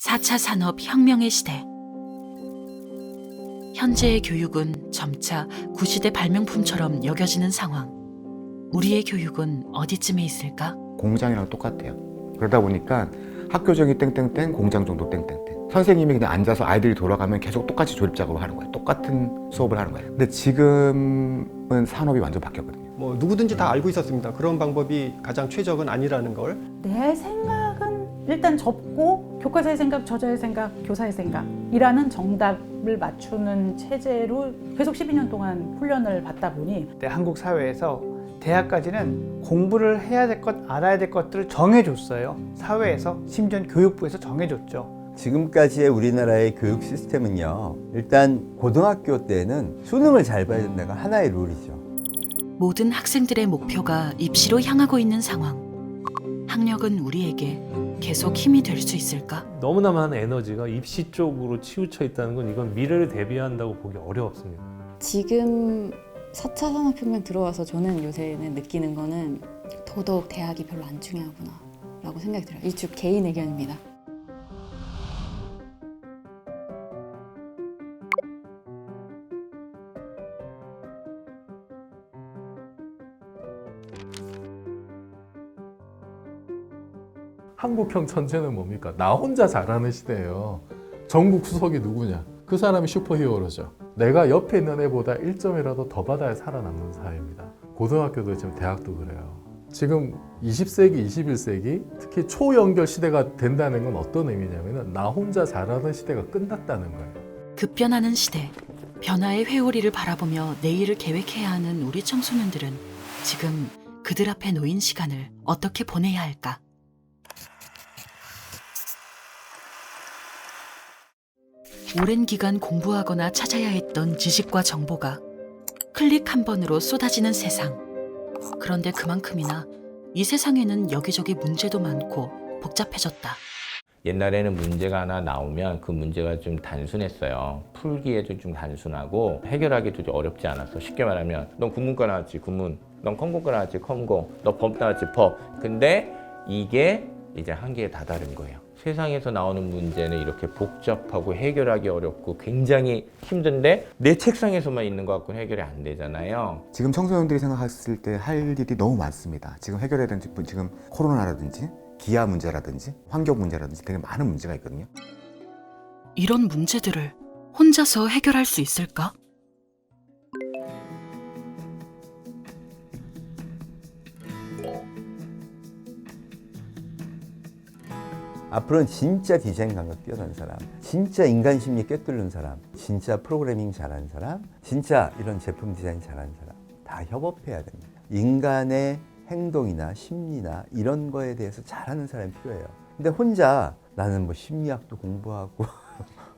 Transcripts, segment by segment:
4차 산업혁명의 시대. 현재의 교육은 점차 구시대 발명품처럼 여겨지는 상황. 우리의 교육은 어디쯤에 있을까? 공장이랑 똑같아요. 그러다 보니까 학교정이 땡땡땡, 공장 정도 땡땡땡. 선생님이 그냥 앉아서 아이들이 돌아가면 계속 똑같이 조립 작업을 하는 거예요. 똑같은 수업을 하는 거예요. 근데 지금은 산업이 완전 바뀌었거든요. 뭐 누구든지 다 알고 있었습니다. 그런 방법이 가장 최적은 아니라는 걸. 내 생각은 일단 접고 교과서의 생각, 저자의 생각, 교사의 생각이라는 정답을 맞추는 체제로 계속 12년 동안 훈련을 받다 보니 한국 사회에서 대학까지는 공부를 해야 될 것, 알아야 될 것들을 정해줬어요. 사회에서, 심지어 교육부에서 정해줬죠. 지금까지의 우리나라의 교육 시스템은요, 일단 고등학교 때는 수능을 잘 봐야 된다가 하나의 룰이죠. 모든 학생들의 목표가 입시로 향하고 있는 상황. 학력은 우리에게 계속 힘이 될 수 있을까? 너무나 많은 에너지가 입시 쪽으로 치우쳐 있다는 건 이건 미래를 대비한다고 보기 어렵습니다. 지금 4차 산업혁명 들어와서 저는 요새는 느끼는 거는 더더욱 대학이 별로 안 중요하구나 라고 생각이 들어요. 이 주 개인 의견입니다. 한국형 천재는 뭡니까? 나 혼자 잘하는 시대예요. 전국 수석이 누구냐? 그 사람이 슈퍼히어로죠. 내가 옆에 있는 애보다 1점이라도 더 받아야 살아남는 사회입니다. 고등학교도 지금 대학도 그래요. 지금 20세기, 21세기 특히 초연결 시대가 된다는 건 어떤 의미냐면 나 혼자 잘하는 시대가 끝났다는 거예요. 급변하는 시대. 변화의 회오리를 바라보며 내일을 계획해야 하는 우리 청소년들은 지금 그들 앞에 놓인 시간을 어떻게 보내야 할까? 오랜 기간 공부하거나 찾아야 했던 지식과 정보가 클릭 한 번으로 쏟아지는 세상. 그런데 그만큼이나 이 세상에는 여기저기 문제도 많고 복잡해졌다. 옛날에는 문제가 하나 나오면 그 문제가 좀 단순했어요. 풀기에도 좀 단순하고 해결하기도 좀 어렵지 않았어. 쉽게 말하면 넌 국문과 나왔지, 국문. 넌 컴공과 나왔지, 컴공. 너 법 나왔지, 법. 근데 이게 이제 한계에 다다른 거예요. 세상에서 나오는 문제는 이렇게 복잡하고 해결하기 어렵고 굉장히 힘든데 내 책상에서만 있는 것 같고는 해결이 안 되잖아요. 지금 청소년들이 생각했을 때 할 일이 너무 많습니다. 지금 해결해야 되는 지금 코로나라든지 기아 문제라든지 환경 문제라든지 되게 많은 문제가 있거든요. 이런 문제들을 혼자서 해결할 수 있을까? 앞으로는 진짜 디자인 감각 뛰어난 사람, 진짜 인간 심리 꿰뚫는 사람, 진짜 프로그래밍 잘하는 사람, 진짜 이런 제품 디자인 잘하는 사람 다 협업해야 됩니다. 인간의 행동이나 심리나 이런 거에 대해서 잘하는 사람이 필요해요. 근데 혼자 나는 뭐 심리학도 공부하고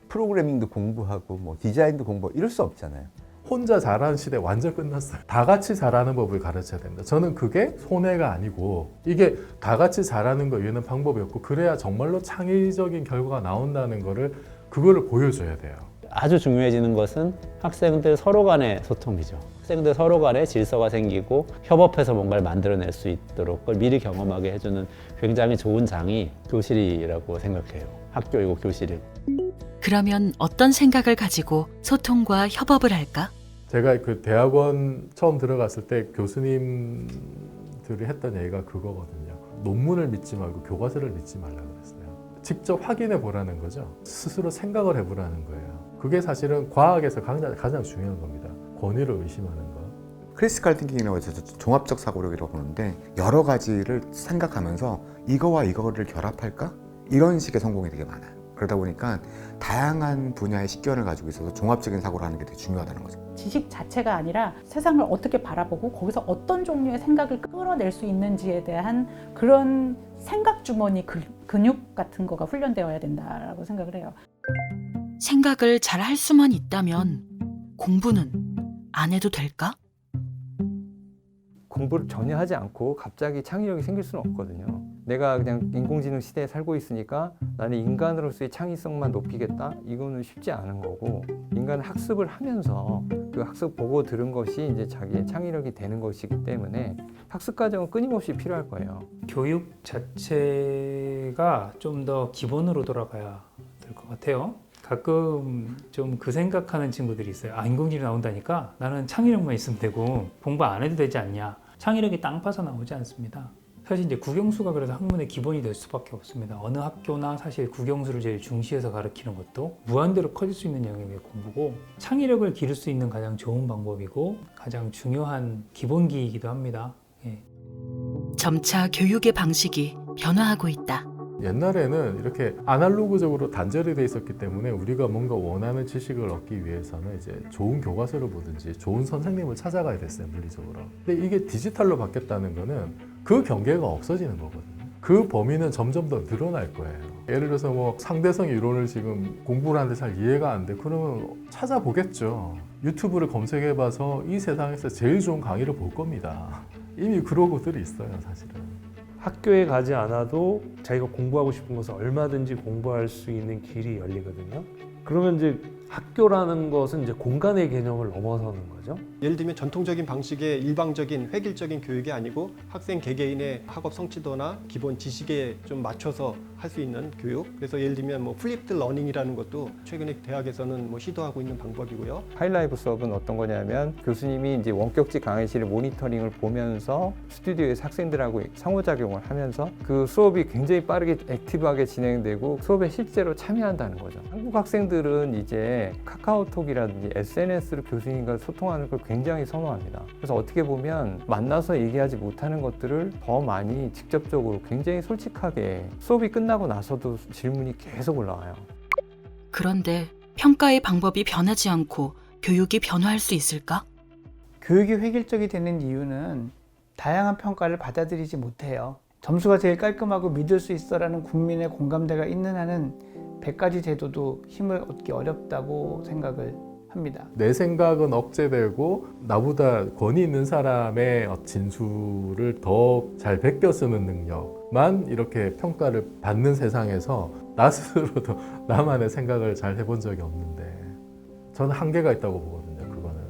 프로그래밍도 공부하고 뭐 디자인도 공부하고 이럴 수 없잖아요. 혼자 잘하는 시대 완전 끝났어요. 다 같이 잘하는 법을 가르쳐야 됩니다. 저는 그게 손해가 아니고 이게 다 같이 잘하는 거 위에는 방법이 없고 그래야 정말로 창의적인 결과가 나온다는 그거를 보여줘야 돼요. 아주 중요해지는 것은 학생들 서로 간의 소통이죠. 학생들 서로 간에 질서가 생기고 협업해서 뭔가를 만들어낼 수 있도록 그걸 미리 경험하게 해주는 굉장히 좋은 장이 교실이라고 생각해요. 학교이고 교실이. 그러면 어떤 생각을 가지고 소통과 협업을 할까? 제가 그 대학원 처음 들어갔을 때 교수님들이 했던 얘기가 그거거든요. 논문을 믿지 말고 교과서를 믿지 말라고 그랬어요. 직접 확인해 보라는 거죠. 스스로 생각을 해보라는 거예요. 그게 사실은 과학에서 가장 중요한 겁니다. 권위를 의심하는 거. 크리티컬 띵킹이라고 해서 종합적 사고력이라고 보는데 여러 가지를 생각하면서 이거와 이거를 결합할까? 이런 식의 성공이 되게 많아요. 그러다 보니까 다양한 분야의 식견을 가지고 있어서 종합적인 사고를 하는 게 되게 중요하다는 거죠. 지식 자체가 아니라 세상을 어떻게 바라보고 거기서 어떤 종류의 생각을 끌어낼 수 있는지에 대한 그런 생각 주머니 근육 같은 거가 훈련되어야 된다라고 생각을 해요. 생각을 잘 할 수만 있다면 공부는 안 해도 될까? 공부를 전혀 하지 않고 갑자기 창의력이 생길 수는 없거든요. 내가 그냥 인공지능 시대에 살고 있으니까 나는 인간으로서의 창의성만 높이겠다? 이거는 쉽지 않은 거고, 인간은 학습을 하면서 그 학습 보고 들은 것이 이제 자기의 창의력이 되는 것이기 때문에 학습 과정은 끊임없이 필요할 거예요. 교육 자체가 좀 더 기본으로 돌아가야 될 것 같아요. 가끔 좀 그 생각하는 친구들이 있어요. 아, 인공지능이 나온다니까 나는 창의력만 있으면 되고 공부 안 해도 되지 않냐. 창의력이 땅 파서 나오지 않습니다. 사실 이제 국영수가 그래서 학문의 기본이 될 수밖에 없습니다. 어느 학교나 사실 국영수를 제일 중시해서 가르치는 것도 무한대로 커질 수 있는 영역의 공부고, 창의력을 기를 수 있는 가장 좋은 방법이고 가장 중요한 기본기이기도 합니다. 예. 점차 교육의 방식이 변화하고 있다. 옛날에는 이렇게 아날로그적으로 단절이 돼 있었기 때문에 우리가 뭔가 원하는 지식을 얻기 위해서는 이제 좋은 교과서를 보든지 좋은 선생님을 찾아가야 됐어요, 물리적으로. 근데 이게 디지털로 바뀌었다는 거는 그 경계가 없어지는 거거든요. 그 범위는 점점 더 늘어날 거예요. 예를 들어서 뭐 상대성 이론을 지금 공부를 하는데 잘 이해가 안 돼. 그러면 찾아보겠죠. 유튜브를 검색해봐서 이 세상에서 제일 좋은 강의를 볼 겁니다. 이미 그러고들이 있어요, 사실은. 학교에 가지 않아도 자기가 공부하고 싶은 것을 얼마든지 공부할 수 있는 길이 열리거든요. 그러면 이제 학교라는 것은 이제 공간의 개념을 넘어서는 거죠. 예를 들면 전통적인 방식의 일방적인 획일적인 교육이 아니고 학생 개개인의 학업 성취도나 기본 지식에 좀 맞춰서 할 수 있는 교육. 그래서 예를 들면 뭐 플립드 러닝이라는 것도 최근에 대학에서는 뭐 시도하고 있는 방법이고요. 하이라이브 수업은 어떤 거냐면 교수님이 이제 원격직 강의실의 모니터링을 보면서 스튜디오에서 학생들하고 상호작용을 하면서 그 수업이 굉장히 빠르게 액티브하게 진행되고 수업에 실제로 참여한다는 거죠. 한국 학생들은 이제 카카오톡이라든지 SNS로 교수님과 소통하는 걸 굉장히 선호합니다. 그래서 어떻게 보면 만나서 얘기하지 못하는 것들을 더 많이 직접적으로 굉장히 솔직하게, 수업이 끝나고 나서도 질문이 계속 올라와요. 그런데 평가의 방법이 변하지 않고 교육이 변화할 수 있을까? 교육이 획일적이 되는 이유는 다양한 평가를 받아들이지 못해요. 점수가 제일 깔끔하고 믿을 수 있어라는 국민의 공감대가 있는 한은 100가지 제도도 힘을 얻기 어렵다고 생각을 합니다. 내 생각은 억제되고 나보다 권위 있는 사람의 진술을 더 잘 베껴 쓰는 능력만 이렇게 평가를 받는 세상에서 나 스스로도 나만의 생각을 잘 해본 적이 없는데 저는 한계가 있다고 보거든요. 그거는.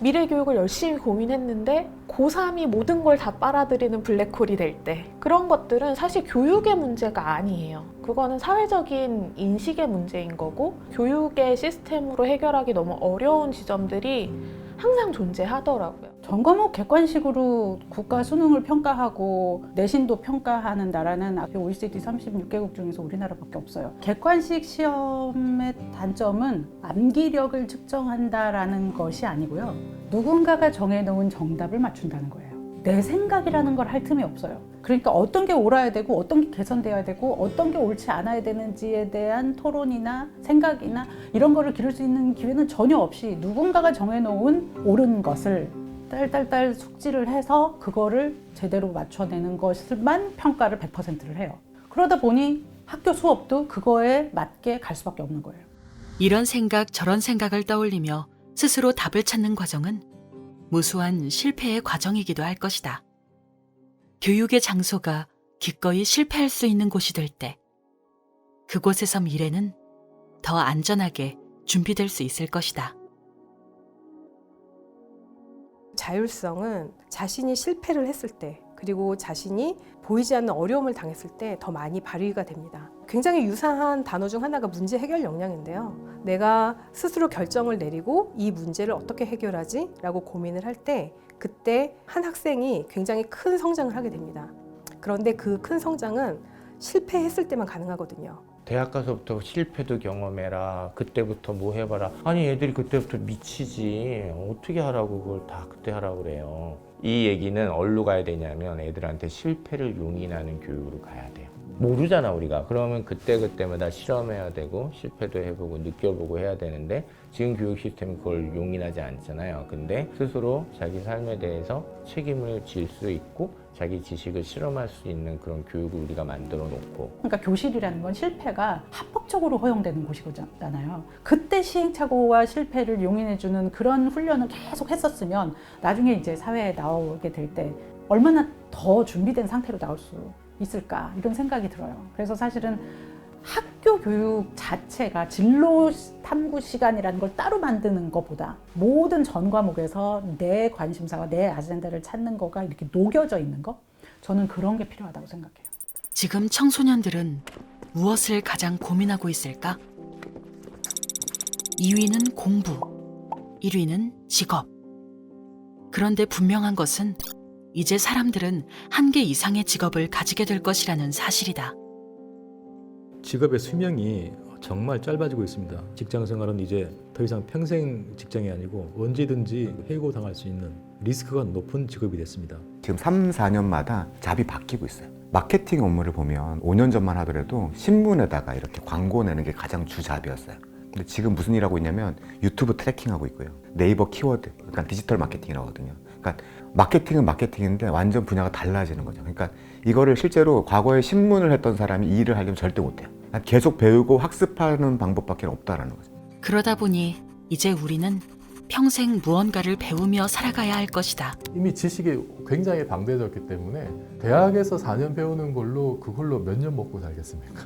미래 교육을 열심히 고민했는데 고3이 모든 걸 다 빨아들이는 블랙홀이 될 때, 그런 것들은 사실 교육의 문제가 아니에요. 그거는 사회적인 인식의 문제인 거고, 교육의 시스템으로 해결하기 너무 어려운 지점들이 항상 존재하더라고요. 전과목 객관식으로 국가 수능을 평가하고 내신도 평가하는 나라는 OECD 36개국 중에서 우리나라밖에 없어요. 객관식 시험의 단점은 암기력을 측정한다라는 것이 아니고요. 누군가가 정해놓은 정답을 맞춘다는 거예요. 내 생각이라는 걸 할 틈이 없어요. 그러니까 어떤 게 옳아야 되고 어떤 게 개선돼야 되고 어떤 게 옳지 않아야 되는지에 대한 토론이나 생각이나 이런 거를 기를 수 있는 기회는 전혀 없이 누군가가 정해놓은 옳은 것을 딸딸딸 숙지를 해서 그거를 제대로 맞춰내는 것만 평가를 100%를 해요. 그러다 보니 학교 수업도 그거에 맞게 갈 수밖에 없는 거예요. 이런 생각 저런 생각을 떠올리며 스스로 답을 찾는 과정은 무수한 실패의 과정이기도 할 것이다. 교육의 장소가 기꺼이 실패할 수 있는 곳이 될 때 그곳에서 미래는 더 안전하게 준비될 수 있을 것이다. 자율성은 자신이 실패를 했을 때, 그리고 자신이 보이지 않는 어려움을 당했을 때 더 많이 발휘가 됩니다. 굉장히 유사한 단어 중 하나가 문제 해결 역량인데요. 내가 스스로 결정을 내리고 이 문제를 어떻게 해결하지? 라고 고민을 할 때 그때 한 학생이 굉장히 큰 성장을 하게 됩니다. 그런데 그 큰 성장은 실패했을 때만 가능하거든요. 대학 가서부터 실패도 경험해라. 그때부터 뭐 해봐라. 아니 애들이 그때부터 미치지. 어떻게 하라고 그걸 다 그때 하라고 그래요. 이 얘기는 어디로 가야 되냐면 애들한테 실패를 용인하는 교육으로 가야 돼요. 모르잖아 우리가. 그러면 그때마다 실험해야 되고 실패도 해보고 느껴보고 해야 되는데 지금 교육 시스템은 그걸 용인하지 않잖아요. 근데 스스로 자기 삶에 대해서 책임을 질 수 있고 자기 지식을 실험할 수 있는 그런 교육을 우리가 만들어 놓고. 그러니까 교실이라는 건 실패가 합법적으로 허용되는 곳이잖아요. 그때 시행착오와 실패를 용인해주는 그런 훈련을 계속 했었으면 나중에 이제 사회에 나오게 될 때 얼마나 더 준비된 상태로 나올 수 있을까 이런 생각이 들어요. 그래서 사실은 학교 교육 자체가 진로 탐구 시간이라는 걸 따로 만드는 것보다 모든 전 과목에서 내 관심사와 내 아젠다를 찾는 거가 이렇게 녹여져 있는 거, 저는 그런 게 필요하다고 생각해요. 지금 청소년들은 무엇을 가장 고민하고 있을까? 2위는 공부, 1위는 직업. 그런데 분명한 것은 이제 사람들은 한 개 이상의 직업을 가지게 될 것이라는 사실이다. 직업의 수명이 정말 짧아지고 있습니다. 직장 생활은 이제 더 이상 평생 직장이 아니고 언제든지 해고당할 수 있는 리스크가 높은 직업이 됐습니다. 지금 3, 4년마다 잡이 바뀌고 있어요. 마케팅 업무를 보면 5년 전만 하더라도 신문에다가 이렇게 광고 내는 게 가장 주잡이었어요. 근데 지금 무슨 일 하고 있냐면 유튜브 트래킹하고 있고요. 네이버 키워드, 그러니까 디지털 마케팅이라고 하거든요. 그러니까 마케팅은 마케팅인데 완전 분야가 달라지는 거죠. 그러니까 이거를 실제로 과거에 신문을 했던 사람이 이 일을 하려면 절대 못해요. 계속 배우고 학습하는 방법밖에 없다라는 거죠. 그러다 보니 이제 우리는 평생 무언가를 배우며 살아가야 할 것이다. 이미 지식이 굉장히 방대해졌기 때문에 대학에서 4년 배우는 걸로 그걸로 몇 년 먹고 살겠습니까?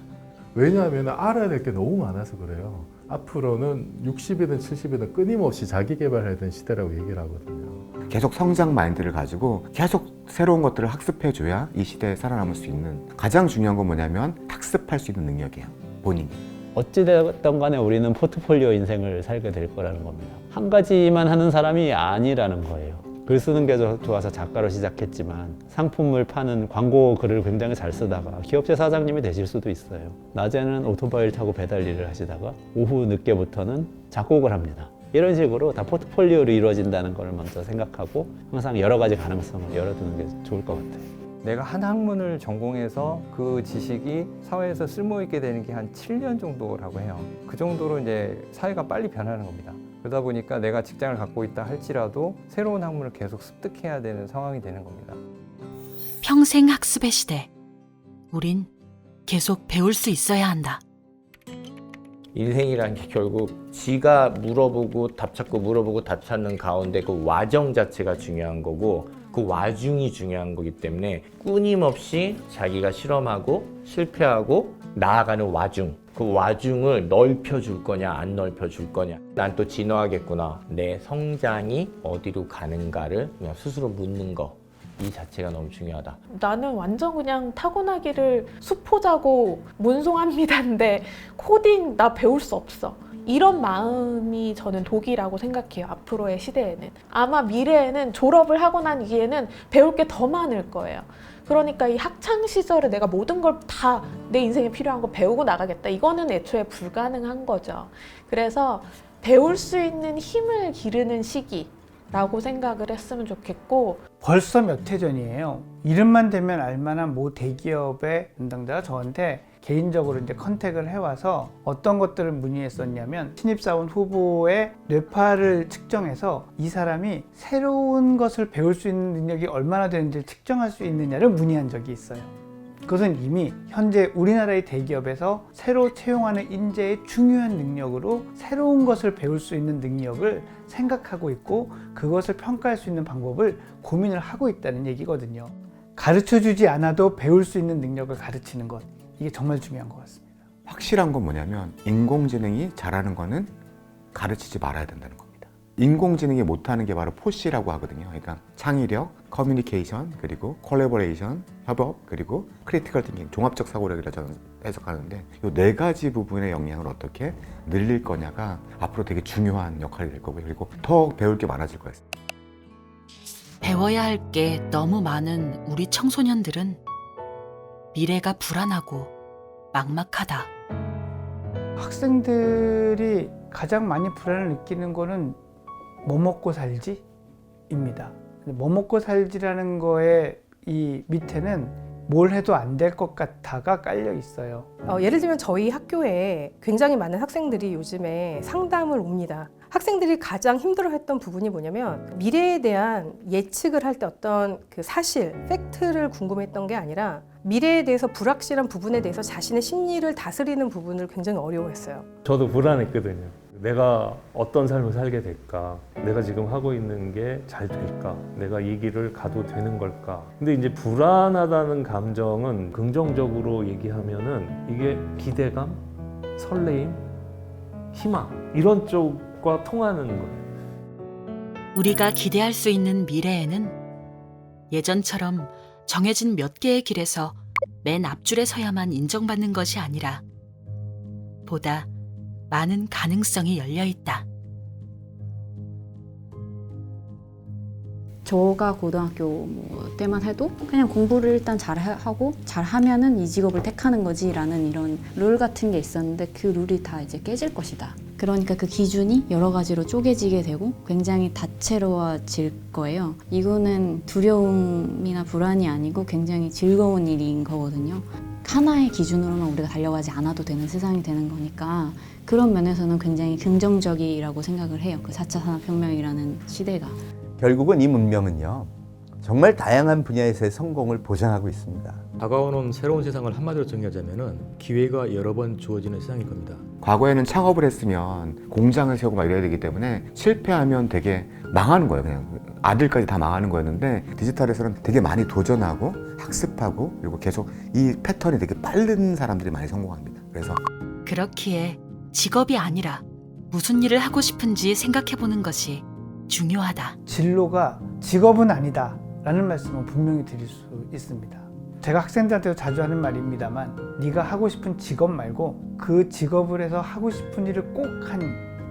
왜냐하면 알아야 될 게 너무 많아서 그래요. 앞으로는 60이든 70이든 끊임없이 자기 개발해야 되는 시대라고 얘기를 하거든요. 계속 성장 마인드를 가지고 계속 새로운 것들을 학습해줘야 이 시대에 살아남을 수 있는, 가장 중요한 건 뭐냐면 학습할 수 있는 능력이에요. 본인이. 어찌됐든 간에 우리는 포트폴리오 인생을 살게 될 거라는 겁니다. 한 가지만 하는 사람이 아니라는 거예요. 글 쓰는 게 좋아서 작가로 시작했지만 상품을 파는 광고 글을 굉장히 잘 쓰다가 기업체 사장님이 되실 수도 있어요. 낮에는 오토바이를 타고 배달 일을 하시다가 오후 늦게부터는 작곡을 합니다. 이런 식으로 다 포트폴리오로 이루어진다는 걸 먼저 생각하고 항상 여러 가지 가능성을 열어두는 게 좋을 것 같아요. 내가 한 학문을 전공해서 그 지식이 사회에서 쓸모있게 되는 게 한 7년 정도라고 해요. 그 정도로 이제 사회가 빨리 변하는 겁니다. 그러다 보니까 내가 직장을 갖고 있다 할지라도 새로운 학문을 계속 습득해야 되는 상황이 되는 겁니다. 평생 학습의 시대. 우린 계속 배울 수 있어야 한다. 인생이라는 게 결국 지가 물어보고 답 찾고 물어보고 답 찾는 가운데 그 와정 자체가 중요한 거고 그 와중이 중요한 거기 때문에 끊임없이 자기가 실험하고 실패하고 나아가는 와중, 그 와중을 넓혀줄 거냐 안 넓혀줄 거냐, 난 또 진화하겠구나, 내 성장이 어디로 가는가를 그냥 스스로 묻는 거, 이 자체가 너무 중요하다. 나는 완전 그냥 타고나기를 수포자고 문송합니다인데 코딩 나 배울 수 없어. 이런 마음이 저는 독이라고 생각해요. 앞으로의 시대에는. 아마 미래에는 졸업을 하고 난 뒤에는 배울 게 더 많을 거예요. 그러니까 이 학창 시절에 내가 모든 걸 다 내 인생에 필요한 거 배우고 나가겠다. 이거는 애초에 불가능한 거죠. 그래서 배울 수 있는 힘을 기르는 시기라고 생각을 했으면 좋겠고. 벌써 몇 해 전이에요. 이름만 대면 알만한 모 대기업의 담당자가 저한테 개인적으로 이제 컨택을 해와서 어떤 것들을 문의했었냐면 신입사원 후보의 뇌파를 측정해서 이 사람이 새로운 것을 배울 수 있는 능력이 얼마나 되는지를 측정할 수 있느냐를 문의한 적이 있어요. 그것은 이미 현재 우리나라의 대기업에서 새로 채용하는 인재의 중요한 능력으로 새로운 것을 배울 수 있는 능력을 생각하고 있고 그것을 평가할 수 있는 방법을 고민을 하고 있다는 얘기거든요. 가르쳐주지 않아도 배울 수 있는 능력을 가르치는 것, 이게 정말 중요한 것 같습니다. 확실한 건 뭐냐면 인공지능이 잘하는 거는 가르치지 말아야 된다는 겁니다. 인공지능이 못하는 게 바로 포시라고 하거든요. 그러니까 창의력, 커뮤니케이션, 그리고 콜래보레이션, 협업, 그리고 크리티컬 띵킹, 종합적 사고력이라 저는 해석하는데 이 네 가지 부분의 역량을 어떻게 늘릴 거냐가 앞으로 되게 중요한 역할이 될 거고요. 그리고 더 배울 게 많아질 거예요. 배워야 할 게 너무 많은 우리 청소년들은 미래가 불안하고 막막하다. 학생들이 가장 많이 불안을 느끼는 거는 뭐 먹고 살지? 입니다. 뭐 먹고 살지라는 거에 이 밑에는 뭘 해도 안 될 것 같아가 깔려 있어요. 예를 들면 저희 학교에 굉장히 많은 학생들이 요즘에 상담을 옵니다. 학생들이 가장 힘들어했던 부분이 뭐냐면 미래에 대한 예측을 할 때 어떤 그 사실, 팩트를 궁금했던 게 아니라 미래에 대해서 불확실한 부분에 대해서 자신의 심리를 다스리는 부분을 굉장히 어려워했어요. 저도 불안했거든요. 내가 어떤 삶을 살게 될까? 내가 지금 하고 있는 게 잘 될까? 내가 이 길을 가도 되는 걸까? 근데 이제 불안하다는 감정은 긍정적으로 얘기하면은 이게 기대감, 설레임, 희망 이런 쪽과 통하는 거예요. 우리가 기대할 수 있는 미래에는 예전처럼 정해진 몇 개의 길에서 맨 앞줄에 서야만 인정받는 것이 아니라 보다 많은 가능성이 열려 있다. 저가 고등학교 때만 해도 그냥 공부를 일단 잘하고 잘하면은 이 직업을 택하는 거지라는 이런 룰 같은 게 있었는데 그 룰이 다 이제 깨질 것이다. 그러니까 그 기준이 여러 가지로 쪼개지게 되고 굉장히 다채로워질 거예요. 이거는 두려움이나 불안이 아니고 굉장히 즐거운 일인 거거든요. 하나의 기준으로만 우리가 달려가지 않아도 되는 세상이 되는 거니까 그런 면에서는 굉장히 긍정적이라고 생각을 해요. 그 4차 산업혁명이라는 시대가. 결국은 이 문명은요, 정말 다양한 분야에서의 성공을 보장하고 있습니다. 다가오는 새로운 세상을 한마디로 정의하자면은 기회가 여러 번 주어지는 세상일 겁니다. 과거에는 창업을 했으면 공장을 세우고 막 이래야 되기 때문에 실패하면 되게 망하는 거예요. 그냥 아들까지 다 망하는 거였는데 디지털에서는 되게 많이 도전하고 학습하고 그리고 계속 이 패턴이 되게 빠른 사람들이 많이 성공합니다. 그래서 그렇기에 직업이 아니라 무슨 일을 하고 싶은지 생각해보는 것이 중요하다. 진로가 직업은 아니다 라는 말씀은 분명히 드릴 수 있습니다. 제가 학생들한테도 자주 하는 말입니다만 네가 하고 싶은 직업 말고 그 직업을 해서 하고 싶은 일을 꼭 한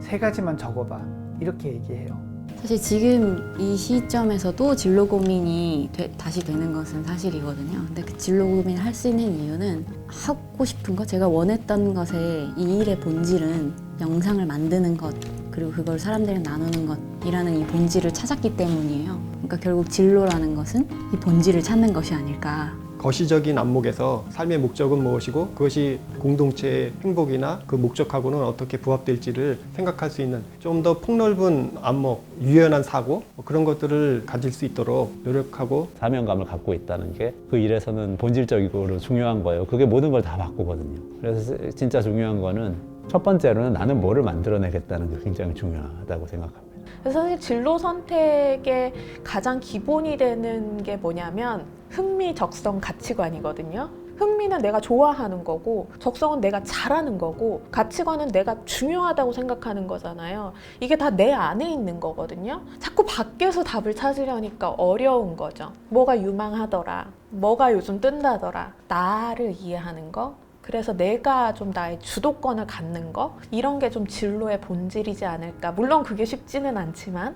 3가지만 적어봐 이렇게 얘기해요. 사실 지금 이 시점에서도 진로 고민이 다시 되는 것은 사실이거든요. 근데 그 진로 고민을 할 수 있는 이유는 하고 싶은 것, 제가 원했던 것의 이 일의 본질은 영상을 만드는 것 그리고 그걸 사람들이랑 나누는 것이라는 이 본질을 찾았기 때문이에요. 그러니까 결국 진로라는 것은 이 본질을 찾는 것이 아닐까. 거시적인 안목에서 삶의 목적은 무엇이고 그것이 공동체의 행복이나 그 목적하고는 어떻게 부합될지를 생각할 수 있는 좀 더 폭넓은 안목, 유연한 사고 그런 것들을 가질 수 있도록 노력하고 사명감을 갖고 있다는 게 그 일에서는 본질적으로 중요한 거예요. 그게 모든 걸 다 바꾸거든요. 그래서 진짜 중요한 거는 첫 번째로는 나는 뭐를 만들어내겠다는 게 굉장히 중요하다고 생각합니다. 그래서 사실 진로 선택의 가장 기본이 되는 게 뭐냐면 흥미, 적성, 가치관이거든요. 흥미는 내가 좋아하는 거고 적성은 내가 잘하는 거고 가치관은 내가 중요하다고 생각하는 거잖아요. 이게 다 내 안에 있는 거거든요. 자꾸 밖에서 답을 찾으려니까 어려운 거죠. 뭐가 유망하더라, 뭐가 요즘 뜬다더라, 나를 이해하는 거, 그래서 내가 좀 나의 주도권을 갖는 거, 이런 게 좀 진로의 본질이지 않을까. 물론 그게 쉽지는 않지만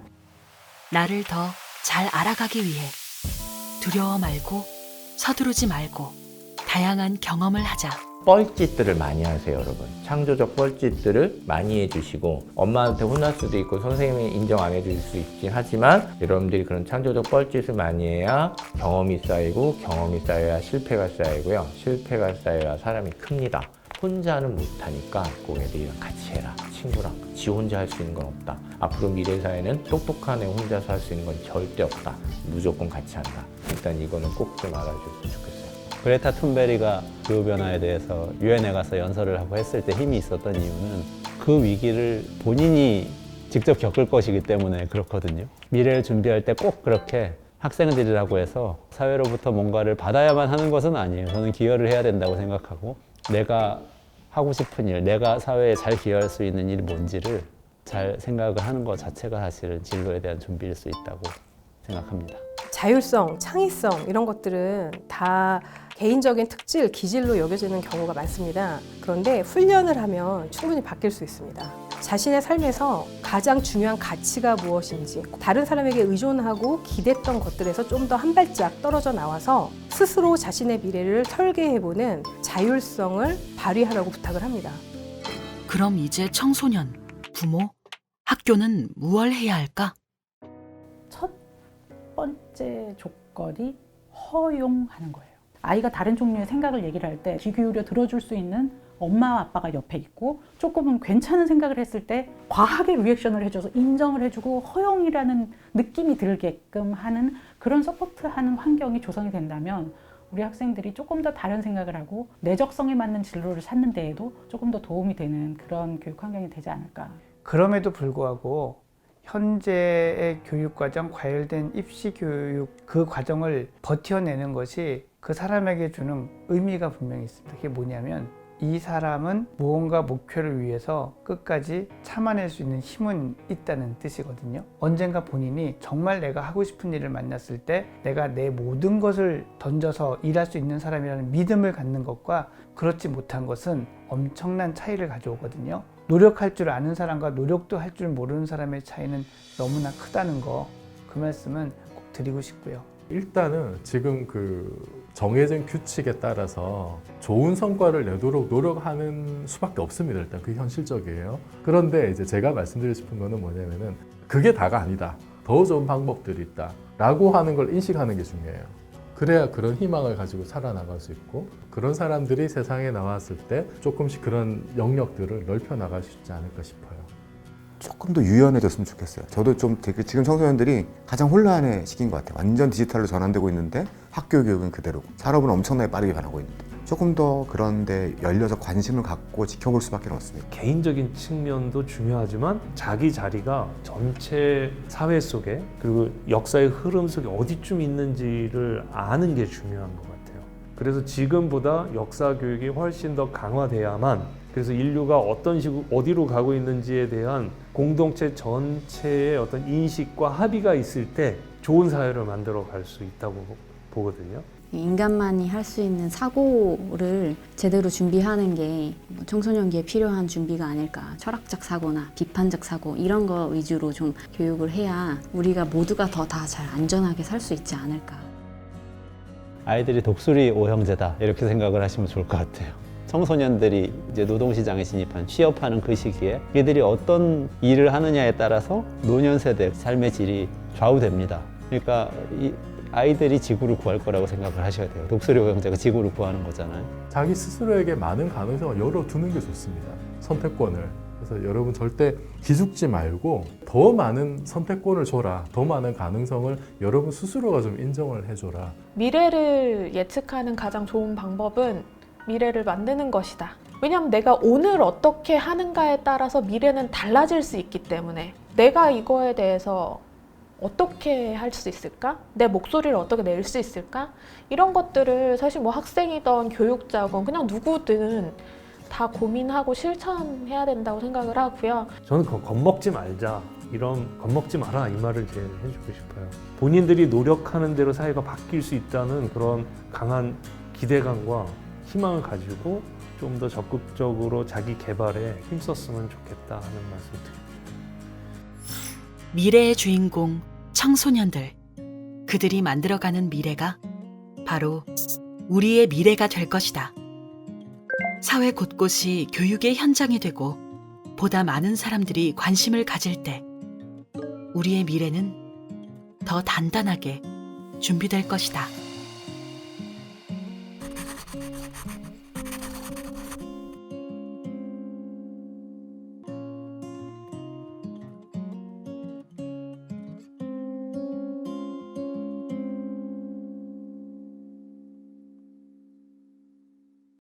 나를 더 잘 알아가기 위해 두려워 말고 서두르지 말고 다양한 경험을 하자. 뻘짓들을 많이 하세요, 여러분. 창조적 뻘짓들을 많이 해주시고 엄마한테 혼날 수도 있고 선생님이 인정 안 해줄 수 있긴 하지만 여러분들이 그런 창조적 뻘짓을 많이 해야 경험이 쌓이고 경험이 쌓여야 실패가 쌓이고요. 실패가 쌓여야 사람이 큽니다. 혼자는 못하니까 꼭 애들이랑 같이 해라. 친구랑. 지 혼자 할 수 있는 건 없다. 앞으로 미래 사회는 똑똑한 애 혼자서 할 수 있는 건 절대 없다. 무조건 같이 한다. 일단 이거는 꼭 좀 알아줬으면 좋겠어요. 그레타 툰베리가 기후변화에 대해서 유엔에 가서 연설을 하고 했을 때 힘이 있었던 이유는 그 위기를 본인이 직접 겪을 것이기 때문에 그렇거든요. 미래를 준비할 때 꼭 그렇게 학생들이라고 해서 사회로부터 뭔가를 받아야만 하는 것은 아니에요. 저는 기여를 해야 된다고 생각하고 내가 하고 싶은 일, 내가 사회에 잘 기여할 수 있는 일이 뭔지를 잘 생각을 하는 것 자체가 사실은 진로에 대한 준비일 수 있다고 생각합니다. 자율성, 창의성 이런 것들은 다 개인적인 특질, 기질로 여겨지는 경우가 많습니다. 그런데 훈련을 하면 충분히 바뀔 수 있습니다. 자신의 삶에서 가장 중요한 가치가 무엇인지, 다른 사람에게 의존하고 기댔던 것들에서 좀 더 한 발짝 떨어져 나와서 스스로 자신의 미래를 설계해보는 자율성을 발휘하라고 부탁을 합니다. 그럼 이제 청소년, 부모, 학교는 무얼 해야 할까? 첫 번째 조건이 허용하는 거예요. 아이가 다른 종류의 생각을 얘기를 할 때 귀 기울여 들어줄 수 있는 엄마와 아빠가 옆에 있고 조금은 괜찮은 생각을 했을 때 과하게 리액션을 해줘서 인정을 해주고 허용이라는 느낌이 들게끔 하는 그런 서포트하는 환경이 조성이 된다면 우리 학생들이 조금 더 다른 생각을 하고 내 적성에 맞는 진로를 찾는 데에도 조금 더 도움이 되는 그런 교육 환경이 되지 않을까. 그럼에도 불구하고 현재의 교육과정, 과열된 입시 교육 그 과정을 버텨내는 것이 그 사람에게 주는 의미가 분명히 있습니다. 그게 뭐냐면 이 사람은 무언가 목표를 위해서 끝까지 참아낼 수 있는 힘은 있다는 뜻이거든요. 언젠가 본인이 정말 내가 하고 싶은 일을 만났을 때 내가 내 모든 것을 던져서 일할 수 있는 사람이라는 믿음을 갖는 것과 그렇지 못한 것은 엄청난 차이를 가져오거든요. 노력할 줄 아는 사람과 노력도 할 줄 모르는 사람의 차이는 너무나 크다는 거, 그 말씀은 꼭 드리고 싶고요. 일단은 지금 그 정해진 규칙에 따라서 좋은 성과를 내도록 노력하는 수밖에 없습니다. 일단 그게 현실적이에요. 그런데 이제 제가 말씀드리고 싶은 거는 뭐냐면은 그게 다가 아니다. 더 좋은 방법들이 있다. 라고 하는 걸 인식하는 게 중요해요. 그래야 그런 희망을 가지고 살아나갈 수 있고 그런 사람들이 세상에 나왔을 때 조금씩 그런 영역들을 넓혀 나갈 수 있지 않을까 싶어요. 조금 더 유연해졌으면 좋겠어요. 저도 좀 되게 지금 청소년들이 가장 혼란의 시기인 것 같아요. 완전 디지털로 전환되고 있는데 학교 교육은 그대로고 산업은 엄청나게 빠르게 변하고 있는데 조금 더 그런데 열려서 관심을 갖고 지켜볼 수밖에 없습니다. 개인적인 측면도 중요하지만 자기 자리가 전체 사회 속에 그리고 역사의 흐름 속에 어디쯤 있는지를 아는 게 중요한 것 같아요. 그래서 지금보다 역사 교육이 훨씬 더 강화돼야만 그래서 인류가 어떤 식으로 어디로 가고 있는지에 대한 공동체 전체의 어떤 인식과 합의가 있을 때 좋은 사회를 만들어 갈 수 있다고 보거든요. 인간만이 할 수 있는 사고를 제대로 준비하는 게 청소년기에 필요한 준비가 아닐까. 철학적 사고나 비판적 사고 이런 거 위주로 좀 교육을 해야 우리가 모두가 더 다 잘 안전하게 살 수 있지 않을까. 아이들이 독수리 오형제다 이렇게 생각을 하시면 좋을 것 같아요. 청소년들이 이제 노동시장에 진입한 취업하는 그 시기에 얘들이 어떤 일을 하느냐에 따라서 노년 세대 삶의 질이 좌우됩니다. 그러니까 이 아이들이 지구를 구할 거라고 생각을 하셔야 돼요. 독수리 오형제가 지구를 구하는 거잖아요. 자기 스스로에게 많은 가능성을 열어두는 게 좋습니다. 선택권을. 그래서 여러분 절대 기죽지 말고 더 많은 선택권을 줘라. 더 많은 가능성을 여러분 스스로가 좀 인정을 해줘라. 미래를 예측하는 가장 좋은 방법은 미래를 만드는 것이다. 왜냐하면 내가 오늘 어떻게 하는가에 따라서 미래는 달라질 수 있기 때문에 내가 이거에 대해서 어떻게 할 수 있을까? 내 목소리를 어떻게 낼 수 있을까? 이런 것들을 사실 뭐 학생이든 교육자건 그냥 누구든 다 고민하고 실천해야 된다고 생각을 하고요. 저는 겁먹지 말자, 이런 겁먹지 마라 이 말을 제일 해주고 싶어요. 본인들이 노력하는 대로 사회가 바뀔 수 있다는 그런 강한 기대감과 희망을 가지고 좀 더 적극적으로 자기 개발에 힘썼으면 좋겠다 하는 말씀 드립니다. 미래의 주인공 청소년들, 그들이 만들어가는 미래가 바로 우리의 미래가 될 것이다. 사회 곳곳이 교육의 현장이 되고 보다 많은 사람들이 관심을 가질 때 우리의 미래는 더 단단하게 준비될 것이다.